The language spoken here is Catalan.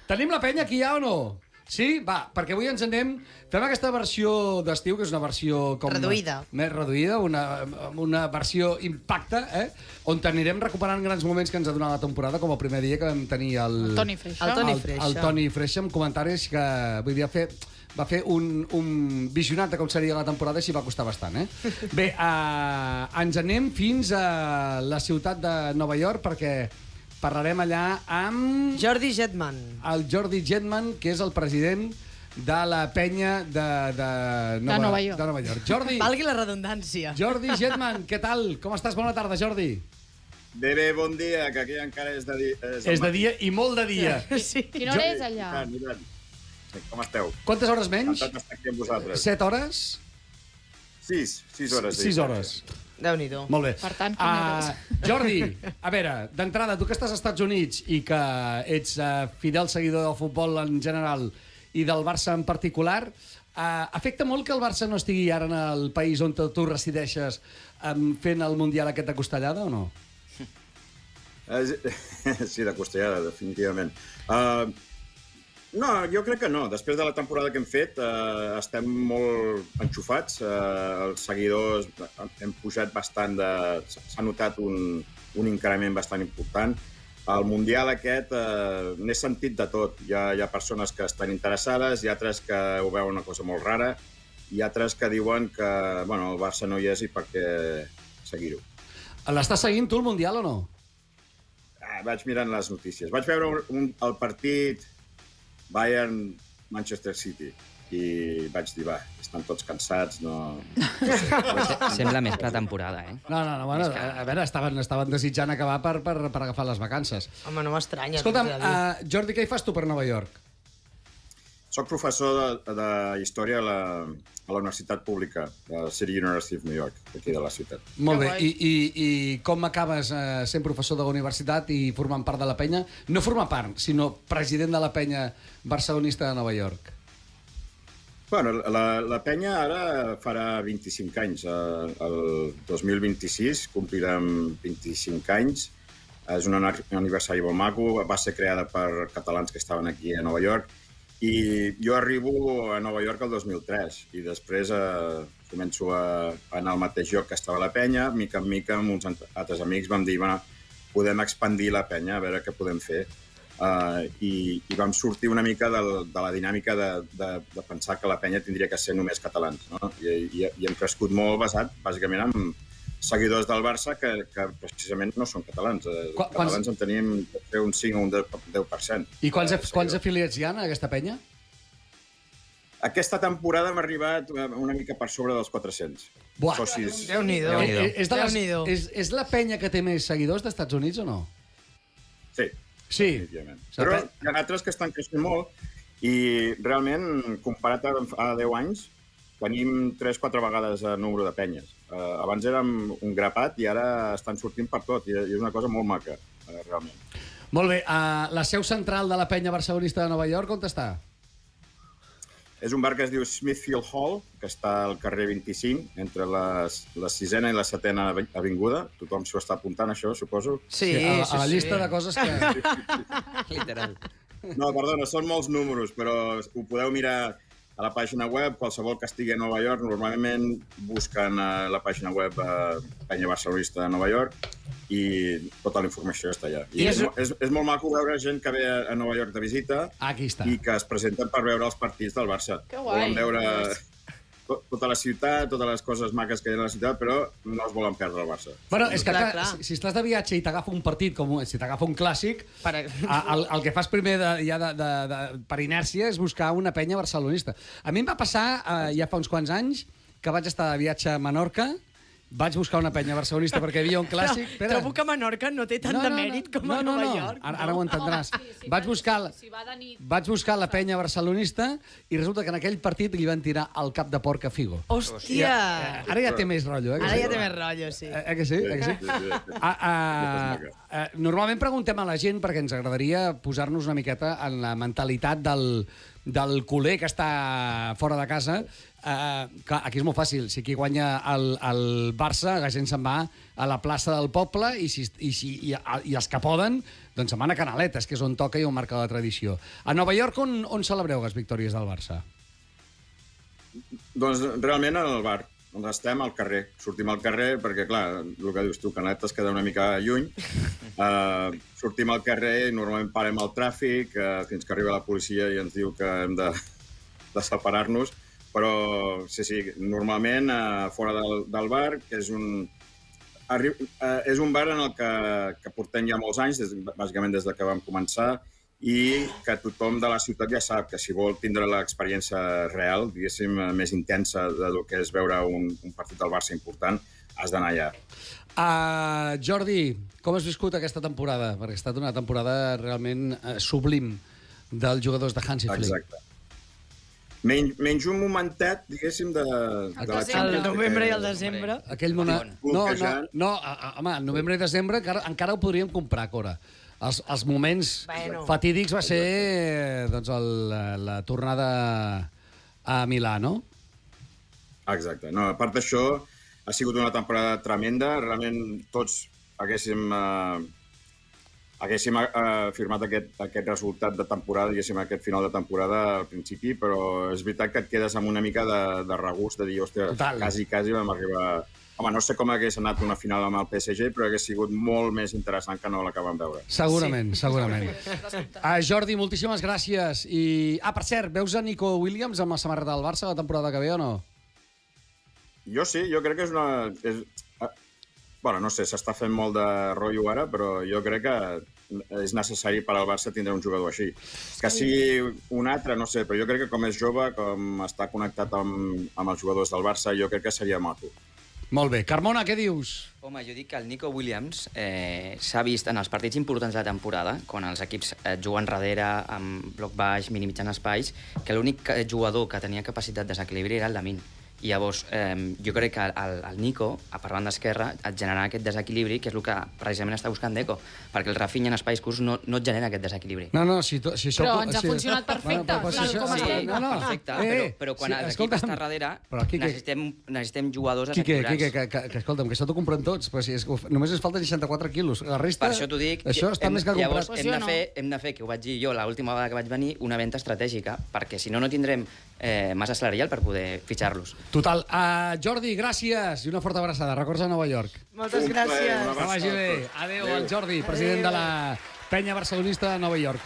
Tenim la penya aquí ja o no? Sí? Va, perquè avui ens anem... Fem aquesta versió d'estiu, que és una versió com... Reduïda. Més reduïda, una versió impacte, on anirem recuperant grans moments que ens ha donat la temporada, com el primer dia que vam tenir el Toni Freixa. El Toni Freixa, amb comentaris que, vull dir, va fer un visionat de com seria la temporada i s'hi va costar bastant, Bé, ens anem fins a la ciutat de Nova York perquè parlarem allà amb... Jordi Jetman. El Jordi Jetman, que és el president de la penya de Nova York. Jordi! Valgui la redundància. Jordi Jetman, què tal? Com estàs? Bona tarda, Jordi. Bé, bon dia, que aquí encara és de dia. És de dia i molt de dia. Sí. Quina hora és allà? Com esteu? Quantes hores menys? Encantat d'estar aquí amb vosaltres. 7 hores? 6 hores. 6 hores. Déu-n'hi-do. Molt bé. Per tant, quines Jordi, a veure, d'entrada, tu que estàs als Estats Units i que ets fidel seguidor del futbol en general i del Barça en particular, afecta molt que el Barça no estigui ara en el país on tu resideixes fent el Mundial aquest de costellada o no? Sí, de costellada, definitivament. No, jo crec que no. Després de la temporada que hem fet, estem molt enxufats. Els seguidors hem pujat bastant. S'ha notat un increment bastant important. Al Mundial aquest n'he sentit de tot. Hi ha persones que estan interessades, hi ha altres que ho veuen una cosa molt rara, i altres que diuen que el Barça no hi és i per què seguir-ho. L'estàs seguint tu, el Mundial, o no? Vaig mirant les notícies. Vaig veure el partit Bayern-Manchester City i vaig dir, estan tots cansats, no... Sembla més pretemporada, No, bueno, a veure, estaven desitjant acabar per agafar les vacances. Home, no m'estranya. Escolta'm, Jordi, què hi fas tu per Nova York? Soc professor de història a la Universitat Pública, la City University of New York, aquí de la ciutat. Molt bé, i com acabes sent professor de la universitat i formant part de la penya? No formar part, sinó president de la penya barcelonista de Nova York. Bueno, la penya ara farà 25 anys. El 2026 complirem 25 anys. És un aniversari molt maco. Va ser creada per catalans que estaven aquí a Nova York. I jo arribo a Nova York el 2003 i després començo a anar al mateix lloc que estava la penya. Mica en mica, amb uns altres amics, vam dir podem expandir la penya, a veure què podem fer. I vam sortir una mica de la dinàmica de pensar que la penya tindria que ser només catalans. I hem crescut molt basat, bàsicament, en seguidors del Barça que precisament no són catalans. Catalans en tenim un 5 o un 10%. I quants afiliats hi ha en aquesta penya? Aquesta temporada hem arribat una mica per sobre dels 400. Socis. Déu-n'hi-do. És la penya que té més seguidors dels Estats Units o no? Sí. Sí. Però hi ha altres que estan creixent molt i realment, comparat a fa 10 anys, tenim 3-4 vegades el número de penyes. Abans érem un grapat i ara estan sortint per tot. I és una cosa molt maca, realment. Molt bé. La seu central de la penya barcelonista de Nova York, on està? És un bar que es diu Smithfield Hall, que està al carrer 25, entre la 6ª i la 7ª avinguda. Tothom s'ho està apuntant, això, suposo? Sí, a la llista de coses que... Literal. No, perdona, són molts números, però ho podeu mirar a la pàgina web. Qualsevol que estigui a Nova York normalment busquen a la pàgina web Penya Barcelonista de Nova York i tota la informació està allà. I és molt maco veure gent que ve a Nova York de visita i que es presenten per veure els partits del Barça. Que guai! Volen veure tota la ciutat, totes les coses maques que hi ha a la ciutat, però no es volen perdre el Barça. Bueno, és que clar, si estàs de viatge i t'agafa un partit, si t'agafa un clàssic, el que fas primer per inèrcia és buscar una penya barcelonista. A mi em va passar ja fa uns quants anys que vaig estar de viatge a Menorca. Vaig buscar una penya barcelonista perquè hi havia un clàssic. Trobo que Menorca no té tant de mèrit com a Nova York. Ara ho entendràs. Vaig buscar la penya barcelonista i resulta que en aquell partit li van tirar el cap de porc a Figo. Hòstia! Ara ja té més rotllo, Ara ja té més rotllo, sí. Que sí? Normalment preguntem a la gent perquè ens agradaria posar-nos una miqueta en la mentalitat del culer que està fora de casa Clar, aquí és molt fàcil. Si aquí guanya el Barça, la gent se'n va a la plaça del poble i els que poden doncs se'n van a Canaletes, que és on toca i on marca la tradició. A Nova York, on celebreu les victòries del Barça? Doncs realment al bar, on estem, al carrer. Sortim al carrer perquè, clar, el que dius tu, Canaletes queda una mica lluny. Sortim al carrer i normalment parem el tràfic fins que arriba la policia i ens diu que hem de separar-nos. Però, sí, normalment fora del bar, que és un bar en el que portem ja molts anys, bàsicament des que vam començar, i que tothom de la ciutat ja sap que si vol tindre l'experiència real, diguéssim, més intensa del que és veure un partit del Barça important, has d'anar allà. Jordi, com has viscut aquesta temporada? Perquè ha estat una temporada realment sublim dels jugadors de Hansi Flick. Exacte. Menys un momentet, diguéssim, de la Champions. El novembre i el desembre. Aquell moment... No, home, el novembre i desembre encara ho podríem comprar, Cora. Els moments fatídics va ser doncs, la tornada a Milà, no? Exacte. No, a part d'això, ha sigut una temporada tremenda. Realment tots haguéssim firmat aquest resultat de temporada, diguéssim, aquest final de temporada al principi, però és veritat que et quedes amb una mica de regust de dir, hòstia, quasi vam arribar... Home, no sé com hagués anat una final amb el PSG, però hagués sigut molt més interessant que no la que vam veure. Segurament. Jordi, moltíssimes gràcies. Per cert, veus a Nico Williams amb la samarreta del Barça la temporada que ve o no? Jo sí, jo crec que és una... Bueno, no sé, s'està fent molt de rotllo ara, però jo crec que és necessari per al Barça tindre un jugador així. Que sigui un altre, no sé, però jo crec que com és jove, com està connectat amb els jugadors del Barça, jo crec que seria maco. Molt bé. Carmona, què dius? Home, jo dic que el Nico Williams s'ha vist en els partits importants de la temporada, quan els equips juguen darrere, amb bloc baix, mini-mitjan espais, que l'únic jugador que tenia capacitat de desequilibri era el Lamine. I llavors, jo crec que el Nico, per banda esquerra, et generarà aquest desequilibri, que és el que precisament està buscant Deco, perquè el Rafinha en espais curts no et genera aquest desequilibri. No, si això... Però ens ha funcionat perfecte. Perfecte, però quan l'equip està darrere, necessitem jugadors desequilibrats. Que escolta'm, que això t'ho comprem tots, però només ens falten 64 quilos. La resta... Per això t'ho dic. Això està més que comprat. Llavors hem de fer, que ho vaig dir jo l'última vegada que vaig venir, una venda estratègica, perquè si no tindrem massa salarial per poder fitxar-los. Total. Jordi, gràcies i una forta abraçada. Records a Nova York. Moltes gràcies. Que vagi bé. Adéu al Jordi, president de la penya barcelonista de Nova York.